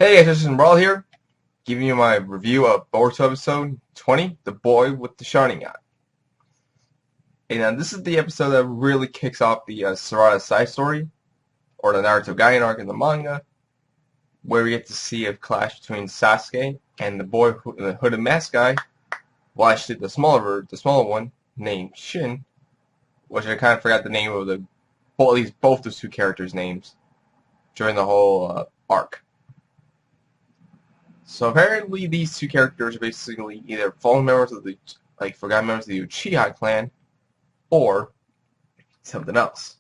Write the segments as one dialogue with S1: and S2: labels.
S1: Hey guys, this is Brawl here, giving you my review of Boruto episode 20, The Boy with the Sharigan. And this is the episode that really kicks off the Sarada side story, or the Naruto Gaiden arc in the manga, where we get to see a clash between Sasuke and the boy, the hooded mask guy, well actually the smaller one, named Shin, which I kind of forgot the name of at least both those two characters' names, during the whole arc. So apparently these two characters are basically either fallen members of the, forgotten members of the Uchiha clan, or something else.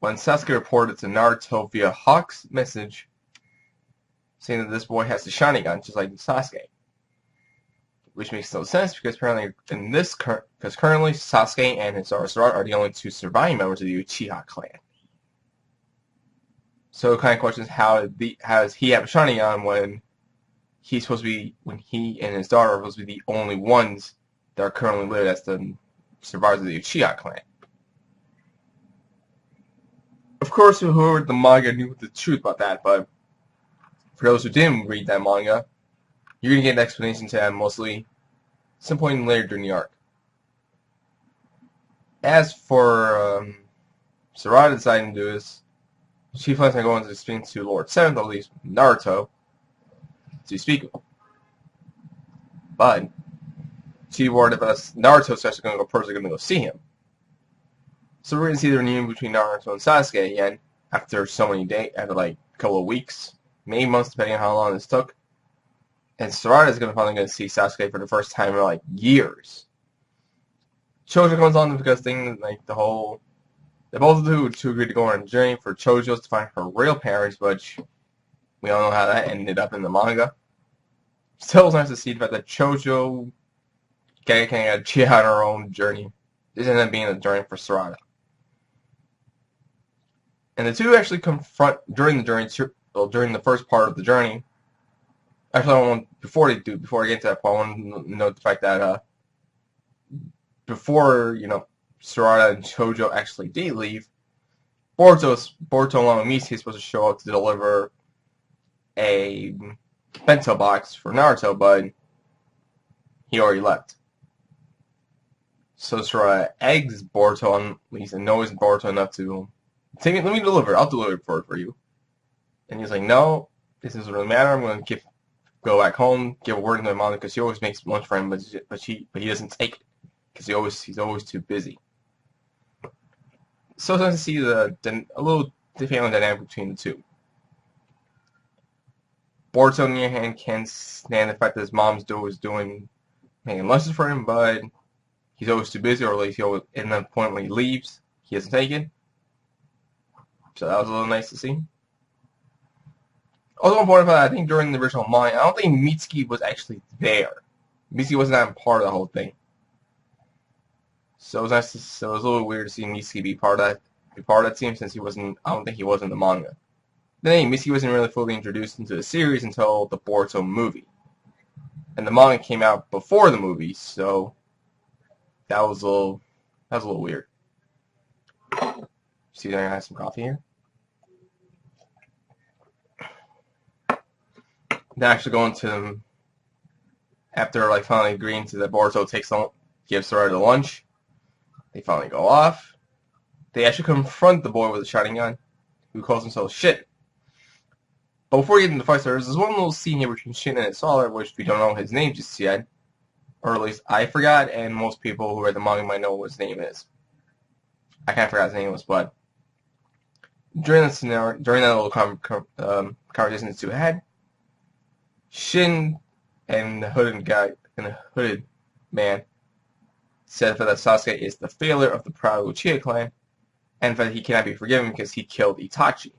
S1: When Sasuke reported to Naruto via Hawk's message, saying that this boy has the Sharingan just like Sasuke. Which makes no sense because apparently currently Sasuke and his Sarang are the only two surviving members of the Uchiha clan. So it kind of questions how does he have a Sharingan when he's supposed to be, when he and his daughter are supposed to be the only ones that are currently living as the survivors of the Uchiha clan. Of course, whoever read the manga knew the truth about that, but for those who didn't read that manga, you're going to get an explanation to that mostly some point later during the arc. As for Sarada deciding to do this, she plans on going to speak to Lord 7th, at least Naruto, to speak with him. But she worried about Naruto's actually going to go personally going to go see him. So we're going to see the reunion between Naruto and Sasuke again after so many days, after like a couple of weeks, maybe months, depending on how long this took. And Sarada is finally going to see Sasuke for the first time in like years. Chojo comes on because things like the whole. They both two agreed to go on a journey for Chojo to find her real parents, but we all know how that ended up in the manga. Still, it's nice to see the fact that Chojo kind of cheat on her own journey. This ended up being a journey for Sarada. And the two actually confront during the journey, during the first part of the journey. Actually, before I get into that part, I want to note the fact that before, Sarada and Chojo actually did leave, Boruto along with Misi is supposed to show up to deliver a bento box for Naruto, but he already left. So Sarada eggs Boruto on least and knows Boruto enough to take it. Let me deliver. I'll deliver it for you. And he's like, no, this doesn't really matter. I'm going to go back home, give a word to my mom because she always makes lunch for him, but he doesn't take it because he's always too busy. So it's nice to see the family dynamic between the two. Boruto, on the other hand, can't stand the fact that his mom's making lunches for him, but he's always too busy, or at least in the point when he leaves, he doesn't take it. So that was a little nice to see. Also important about that, I think during the original manga, I don't think Mitsuki was actually there. Mitsuki wasn't even part of the whole thing. So it was nice. So it was a little weird to see Mitsuki be part of that team since he wasn't. I don't think he was in the manga. Then again, Mitsuki wasn't really fully introduced into the series until the Boruto movie, and the manga came out before the movie, so that was a little weird. See, I have some coffee here. Then actually going to them after finally agreeing to that Boruto gives Sarada lunch. They finally go off. They actually confront the boy with the Sharingan, who calls himself Shin. But before we get into the fight, there's this one little scene here between Shin and his father, which we don't know his name just yet, or at least I forgot, and most people who read the manga might know what his name is. I kind of forgot his name was, but during that little conversation the two had, Shin and the hooded man said that Sasuke is the failure of the proud Uchiha clan, and that he cannot be forgiven because he killed Itachi.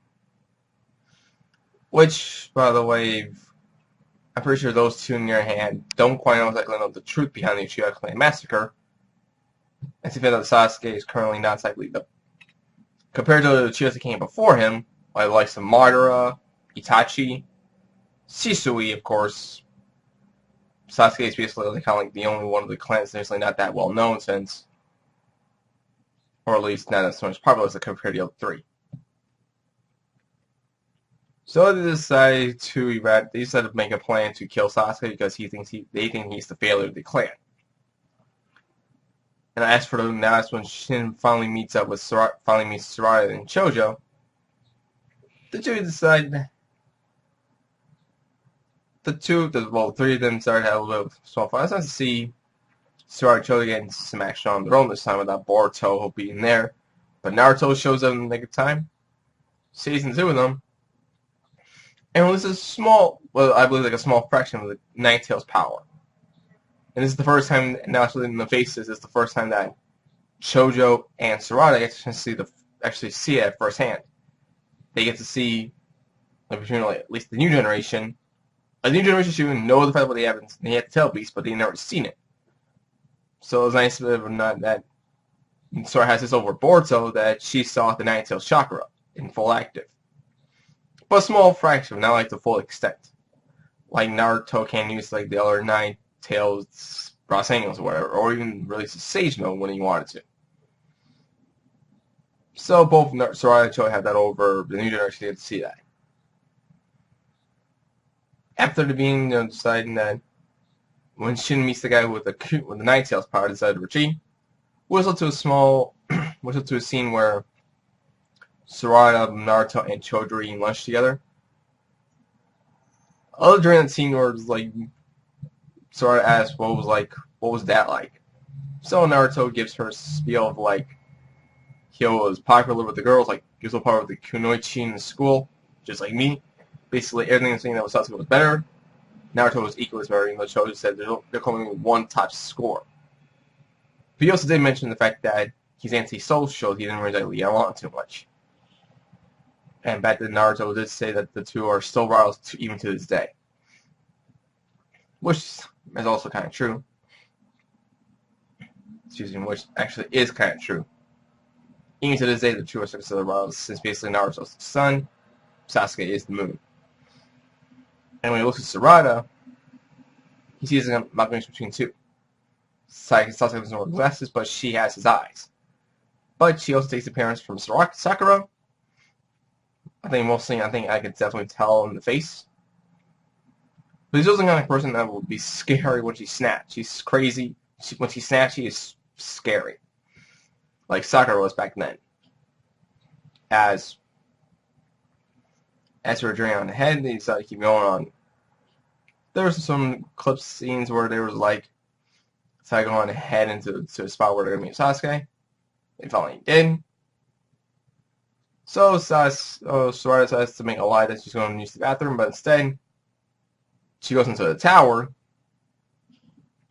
S1: Which, by the way, I'm pretty sure those two in your hand don't quite know exactly the truth behind the Uchiha clan massacre, and to feel that Sasuke is currently not exactly compared to the Uchihas that came before him, like the likes of Madara, Itachi, Shisui, of course. Sasuke is basically kind of like the only one of the clans that's not that well known since, or at least not as much popular as compared to the other three. So they decide to make a plan to kill Sasuke because they think he's the failure of the clan. And as for them, now that's when Shin finally meets Sarada and Chojo. The two decide the three of them started to have a little small fun. It's nice to see Sarada and Chojo getting some action on their own this time without Boruto being there. But Naruto shows up in the nick of time, saves the two of them, and releases I believe like a small fraction of the Nine Tails' power. And this is the first time, naturally in the faces, it's the first time that Chojo and Sarada get to actually see it firsthand. They get to see, like, between at least the new generation. A new generation should even know the fact what they have to tell Beast, but they've never seen it. So it was nice that Sora has this over Boruto that she saw the Nine Tails chakra in full active. But a small fraction, not like the full extent. Like Naruto can't use like the other Nine Tails Rasengan's or whatever, or even release a Sage Mode when he wanted to. So both Sarada and Chojo have that over the new generation. They get to see that. After deciding that when Shin meets the guy with the Nine Tails power, decided to retreat, whistle to a scene where Sarada, Naruto, and Chojo are eating lunch together. Other during that scene where like Sarada asks what was that like? So Naruto gives her a spiel of like he was popular with the girls, like he was so popular with the kunoichi in school, just like me. Basically everything I'm saying that was Sasuke was better. Naruto was equally as better, even though Chojo said they're calling me one top score. But he also did mention the fact that he's anti-social, he didn't really get along too much. And back then Naruto did say that the two are still rivals even to this day. Which is also kind of true. Which actually is kind of true. Even to this day, the two are still rivals, since basically Naruto's the sun, Sasuke is the moon. And when he looks at Sarada, he sees an amalgamation between two. Sasuke doesn't wear glasses, but she has his eyes. But she also takes appearance from Sakura. I think I could definitely tell in the face. But he's also the kind of person that would be scary when she snaps. She's crazy. When she snaps, she is scary. Like Sakura was back then. As for her journey on ahead, they decided to keep going on. There was some scenes where there was like, decided to go on ahead into a spot where they're going to meet Sasuke. They finally did. So Sarada decides to make a lie that she's going to use the bathroom, but instead, she goes into the tower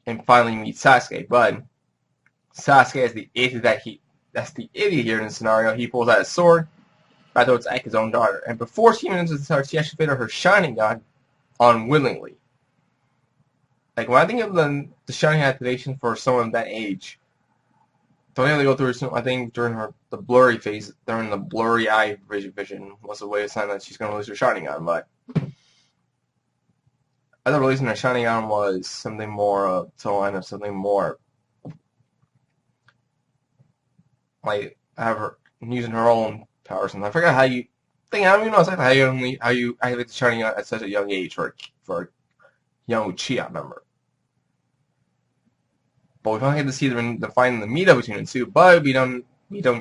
S1: and finally meets Sasuke. But Sasuke is the idiot that's the idiot here in the scenario. He pulls out his sword, about to attack his own daughter. And before she even enters the tower, she actually fitted her Sharingan unwillingly. Like, when I think of the Sharingan activation for someone that age, don't they go through, I think, during the blurry phase, during the blurry eye vision was a way of saying that she's going to lose her Sharingan, but I thought releasing her Sharingan was something more, to the line of something more, like, have her using her own powers, and I forgot how you, I don't even know exactly how you activate the Sharingan at such a young age for a young Uchiha member. But we finally get to see the meetup between the two, but we don't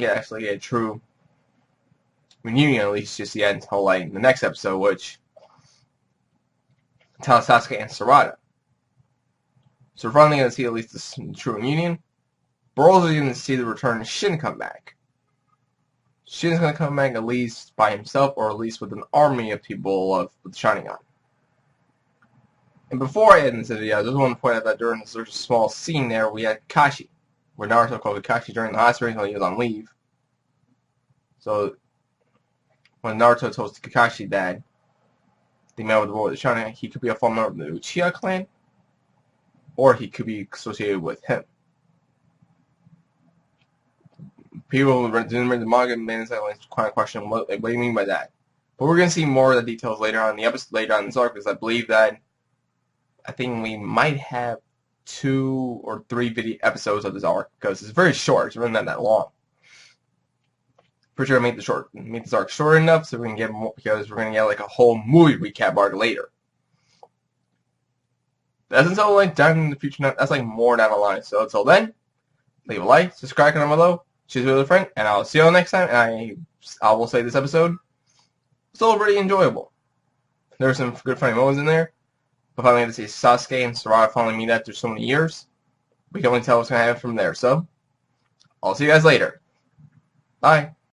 S1: actually get a true reunion, at least just yet, until like the next episode, which tells Sasuke and Sarada. So we're finally going to see at least the true reunion. We're also going to see the return of Shin come back. Shin's going to come back at least by himself, or at least with an army of people with Sharingan. And before I end this video, I just want to point out that during this sort of small scene there, we had Kakashi, where Naruto called Kakashi during the hospital until he was on leave. So when Naruto told Kakashi that the man with the boy with the Sharingan, he could be a former member of the Uchiha clan, or he could be associated with him. People who didn't read the manga may quite question what do you mean by that? But we're going to see more of the details later on in the episode, later on in this arc, because I think we might have 2 or 3 video episodes of this arc, because it's very short. It's really not that long. For sure, make this arc short enough so we can get more, because we're gonna get like a whole movie recap arc later. That's until like down in the future. That's like more down the line. So until then, leave a like, subscribe, comment below, choose with a friend, and I'll see you all next time. And I will say this episode was still pretty enjoyable. There were some good funny moments in there. But finally, to see Sasuke and Sarang finally meet after so many years, we can only tell what's gonna happen from there. So I'll see you guys later. Bye.